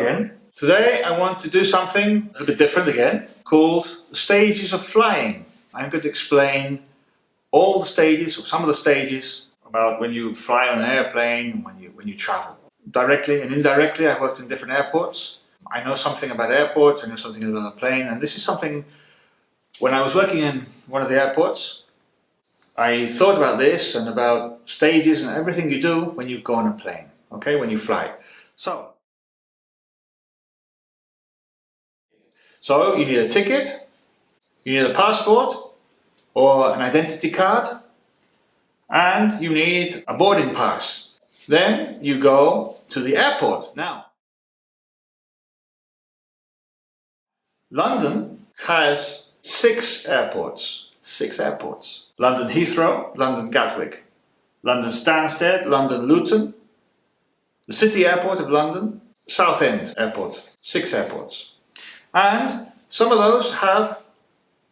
again. Today I want to do something a bit different again, called the stages of flying. I'm going to explain all the stages, or some of the stages, about when you fly on an airplane, when you travel. Directly and indirectly, I've worked in different airports. I know something about airports, I know something about a plane, and this is something, when I was working in one of the airports, I thought about this and about stages and everything you do when you go on a plane, okay, when you fly. So you need a ticket, you need a passport or an identity card, and you need a boarding pass. Then you go to the airport. Now, London has 6 airports. 6 airports. London Heathrow, London Gatwick, London Stansted, London Luton, the City Airport of London, Southend Airport. 6 airports. And some of those have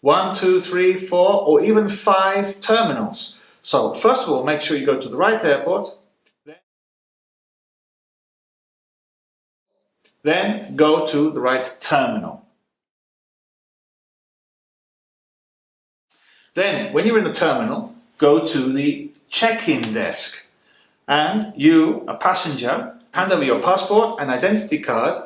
1, 2, 3, 4 or even 5 terminals. So first of all, make sure you go to the right airport, then go to the right terminal. Then, when you're in the terminal, go to the check-in desk and you, a passenger, hand over your passport and identity card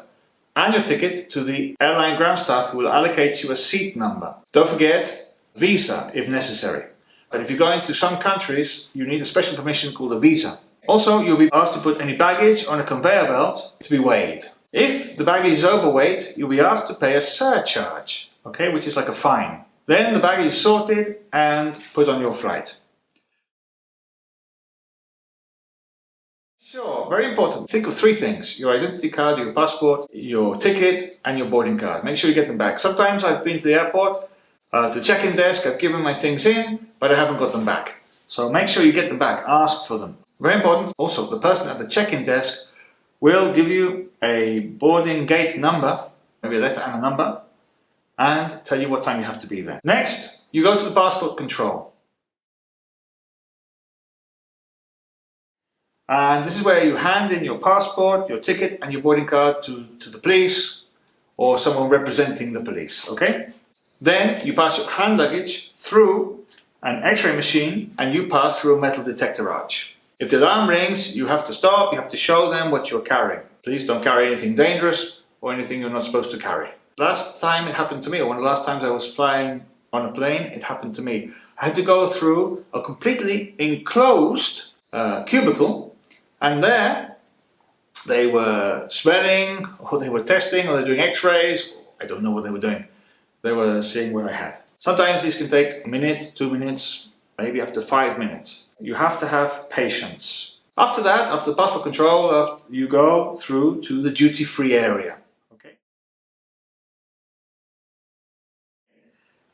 and your ticket to the airline ground staff, who will allocate you a seat number. Don't forget, visa if necessary. But if you're going to some countries, you need a special permission called a visa. Also, you'll be asked to put any baggage on a conveyor belt to be weighed. If the baggage is overweight, you'll be asked to pay a surcharge, okay, which is like a fine. Then the baggage is sorted and put on your flight. Sure, very important. Think of 3 things: your identity card, your passport, your ticket and your boarding card. Make sure you get them back. Sometimes I've been to the airport, to the check-in desk, I've given my things in, but I haven't got them back. So make sure you get them back, ask for them. Very important. Also, the person at the check-in desk will give you a boarding gate number, maybe a letter and a number, and tell you what time you have to be there. Next, you go to the passport control. And this is where you hand in your passport, your ticket and your boarding card to the police or someone representing the police, okay? Then you pass your hand luggage through an X-ray machine and you pass through a metal detector arch. If the alarm rings, you have to stop, you have to show them what you're carrying. Please don't carry anything dangerous or anything you're not supposed to carry. Last time it happened to me, or one of the last times I was flying on a plane, it happened to me. I had to go through a completely enclosed cubicle, and there they were smelling, or they were testing, or they were doing x-rays. I don't know what they were doing. They were seeing what I had. Sometimes these can take a minute, 2 minutes, maybe up to 5 minutes. You have to have patience. After that, after the passport control, you go through to the duty-free area.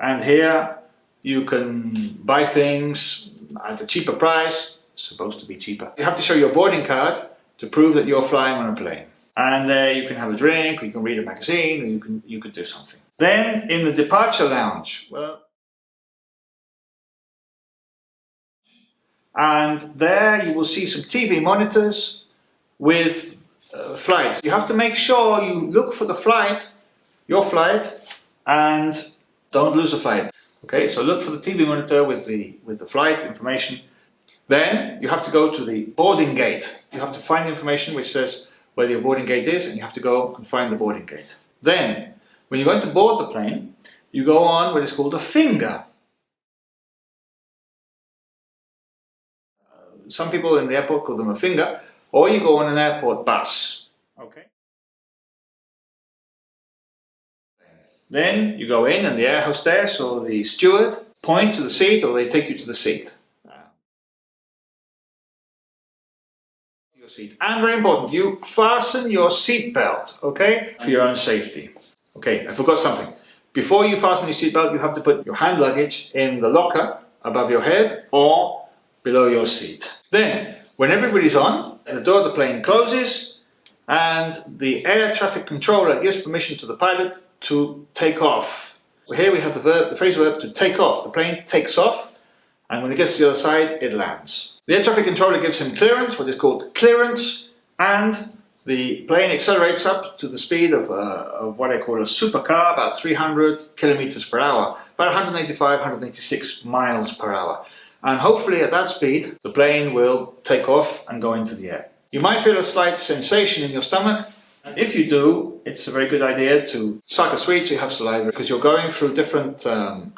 And here you can buy things at a cheaper price, supposed to be cheaper. You have to show your boarding card to prove that you're flying on a plane. And there you can have a drink, or you can read a magazine, or you could do something. Then in the departure lounge, and there you will see some TV monitors with flights. You have to make sure you look for the flight, your flight, and don't lose a flight. Okay, so look for the TV monitor with the flight information. Then you have to go to the boarding gate. You have to find the information which says where your boarding gate is, and you have to go and find the boarding gate. Then, when you're going to board the plane, you go on what is called a finger. Some people in the airport call them a finger, or you go on an airport bus. Okay. Then you go in and the air hostess or the steward point to the seat, or they take you to the seat. Your seat. And very important, you fasten your seat belt, okay, for your own safety. Okay, I forgot something. Before you fasten your seat belt, you have to put your hand luggage in the locker above your head or below your seat. Then, when everybody's on, the door of the plane closes and the air traffic controller gives permission to the pilot to take off. Here we have the phrase verb to take off. The plane takes off, and when it gets to the other side, it lands. The air traffic controller gives him clearance, what is called clearance, and the plane accelerates up to the speed of what I call a supercar, about 300 kilometers per hour, about 185, 186 miles per hour. And hopefully at that speed, the plane will take off and go into the air. You might feel a slight sensation in your stomach. If you do, it's a very good idea to suck a sweet so you have saliva, because you're going through different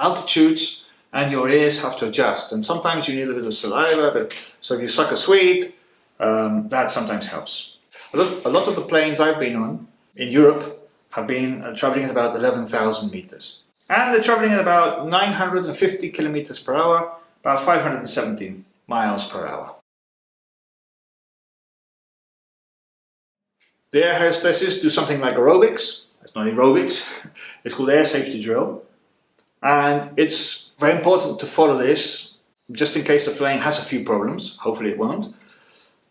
altitudes and your ears have to adjust. And sometimes you need a bit of saliva, so if you suck a sweet, that sometimes helps. A lot of the planes I've been on in Europe have been traveling at about 11,000 meters. And they're traveling at about 950 kilometers per hour, about 517 miles per hour. The air hostesses do something like aerobics. It's not aerobics, it's called air safety drill. And it's very important to follow this, just in case the plane has a few problems. Hopefully it won't.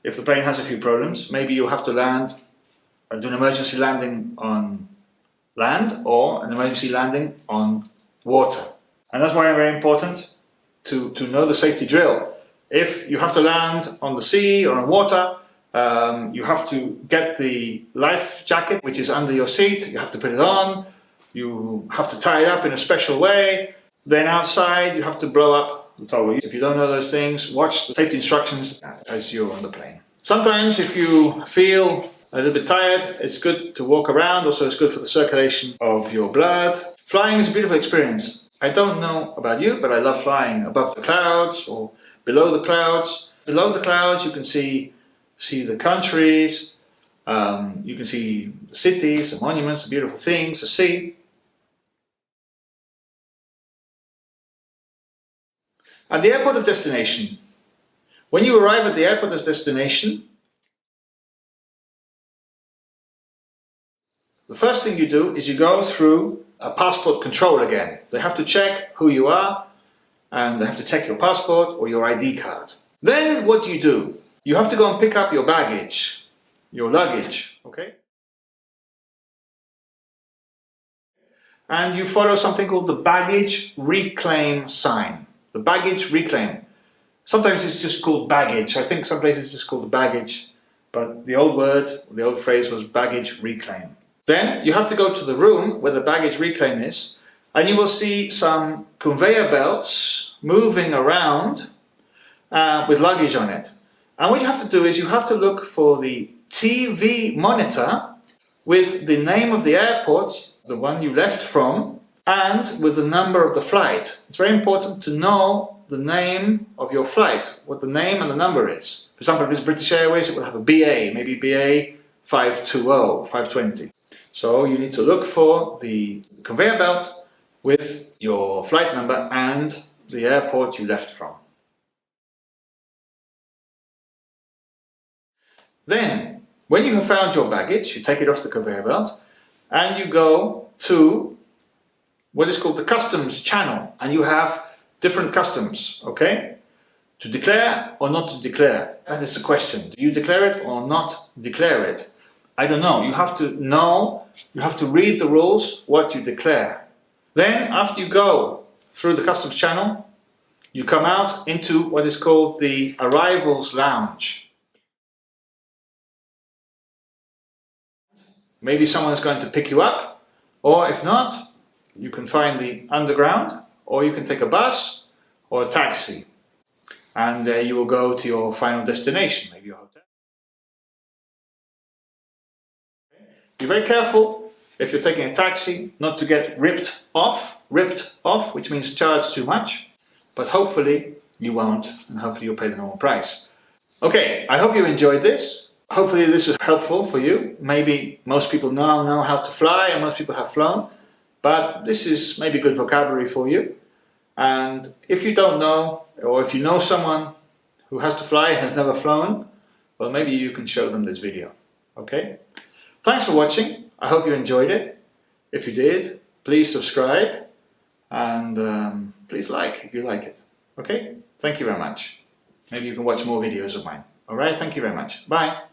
If the plane has a few problems, maybe you'll have to land, do an emergency landing on land or an emergency landing on water. And that's why it's very important to know the safety drill. If you have to land on the sea or on water, you have to get the life jacket, which is under your seat. You have to put it on. You have to tie it up in a special way. Then outside, you have to blow up the towel. If you don't know those things, watch the safety instructions as you're on the plane. Sometimes if you feel a little bit tired, it's good to walk around. Also, it's good for the circulation of your blood. Flying is a beautiful experience. I don't know about you, but I love flying above the clouds or below the clouds. Below the clouds, you can see the countries, you can see the cities, the monuments, the beautiful things, the sea. At the airport of destination, when you arrive at the airport of destination, the first thing you do is you go through a passport control again. They have to check who you are and they have to check your passport or your ID card. Then what do? You have to go and pick up your baggage, your luggage, okay? And you follow something called the baggage reclaim sign. The baggage reclaim. Sometimes it's just called baggage. I think some places it's just called the baggage, but the old word, the old phrase was baggage reclaim. Then you have to go to the room where the baggage reclaim is, and you will see some conveyor belts moving around with luggage on it. And what you have to do is you have to look for the TV monitor with the name of the airport, the one you left from, and with the number of the flight. It's very important to know the name of your flight, what the name and the number is. For example, if it's British Airways, it will have a BA, maybe BA 520, 520. So you need to look for the conveyor belt with your flight number and the airport you left from. Then, when you have found your baggage, you take it off the conveyor belt and you go to what is called the customs channel, and you have different customs, okay? To declare or not to declare, that is the question. Do you declare it or not declare it? I don't know. You have to read the rules, what you declare. Then, after you go through the customs channel, you come out into what is called the arrivals lounge. Maybe someone is going to pick you up, or if not, you can find the underground, or you can take a bus or a taxi, and you will go to your final destination, maybe your hotel. Be very careful if you're taking a taxi not to get ripped off, which means charged too much, but hopefully you won't, and hopefully you'll pay the normal price. Okay, I hope you enjoyed this. Hopefully this is helpful for you. Maybe most people now know how to fly and most people have flown, but this is maybe good vocabulary for you. And if you don't know, or if you know someone who has to fly and has never flown, well, maybe you can show them this video. Okay? Thanks for watching. I hope you enjoyed it. If you did, please subscribe and please like if you like it. Okay? Thank you very much. Maybe you can watch more videos of mine. Alright, thank you very much. Bye.